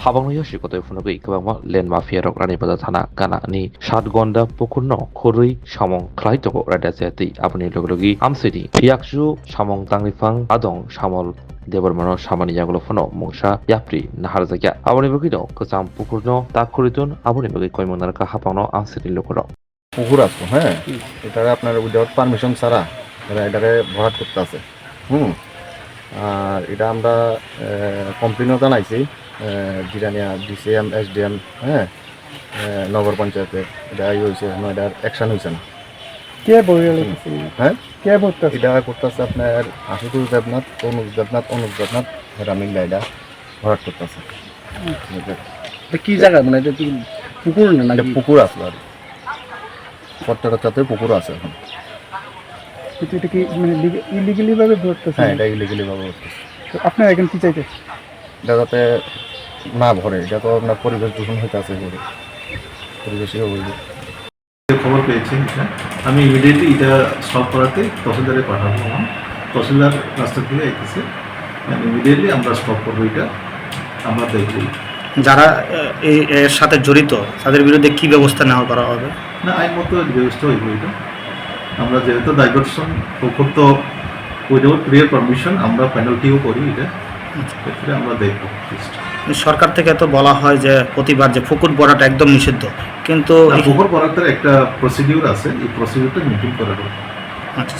하방노 여시고도 분노가 이끄방마 렌 마피아로 라니바다 타나 가나니 샷건다 포쿠노 코르이 사몽 클라이토고 라다세티 아브니 로그로기 암세디 피약주 사몽 땅리팡 아동 사몰 দেবরমানো সামানি জাগুলো ফোনো মংসা ইয়াপ্রি নাহার জায়গা আবনি বকিনো কসাম পুকুরনো তাকুরিতুন আবনি বকি কয়মনারকা হাপানো আনসেটি লোকরা পুকুর আছে, হ্যাঁ, এটারে আপনার উইদাউট পারমিশন ছাড়া এরা এটারে ভরাট করতে আছে। আর এটা আমরা কমপ্লেনও জানাইছি জিরানিয়া ডিসিএম এসডিএম, হ্যাঁ, নগর পঞ্চায়েতে এটা হয়েছে, এটার অ্যাকশন হয়েছে না। কে বইরে হ্যাঁ, কে বলতেছে এটা করতেছে আপনার আশুতোষ দেবনাথ, অনুজ দেবনাথ এরা মিল্লা এটা ভরাট করতেছে। কি জায়গা মানে এটা কি পুকুর না এটা পুকুর আছে আর প্রত্যেকটাতে পুকুর আছে এখন। কিন্তু এটা কি মানে ইলিগালি ভাবে ধরতেছে? হ্যাঁ, এটা ইলিগালি ভাবে করতেছে। তো আপনারা এখন কি চাইতে? এটা যাতে না ভরে, এটা তো আপনার পরিবেশ দূষণ হইতে আছে, পরিবেশই বলবো। খবর পেয়েছি এটা, আমি ইমিডিয়েটলি এটা স্টপ করাতে তহসিলদারে পাঠাবো। তহসিলদার রাস্তা থেকে এসেছে, ইমিডিয়েটলি আমরা স্টপ করবো, এটা আমরা দেখবো। যারা এর সাথে জড়িত তাদের বিরুদ্ধে কি ব্যবস্থা নেওয়া করা হবে? না, আইন মতো ব্যবস্থা হইব। এটা আমরা যেহেতু ডাইভারশন পুকুর তো উইদাউট ক্লিয়ার পারমিশন আমরা পেনাল্টিও করি, এটা ক্ষেত্রে আমরা দেখবো। সরকার থেকে তো বলা হয় যে প্রতিবার যে পুকুর ভরাট একদম নিষিদ্ধ, কিন্তু পুকুর ভরাটের একটা প্রসিডিউর আছে, এই প্রসিডিউরটা মেনটেন করা হবে। আচ্ছা।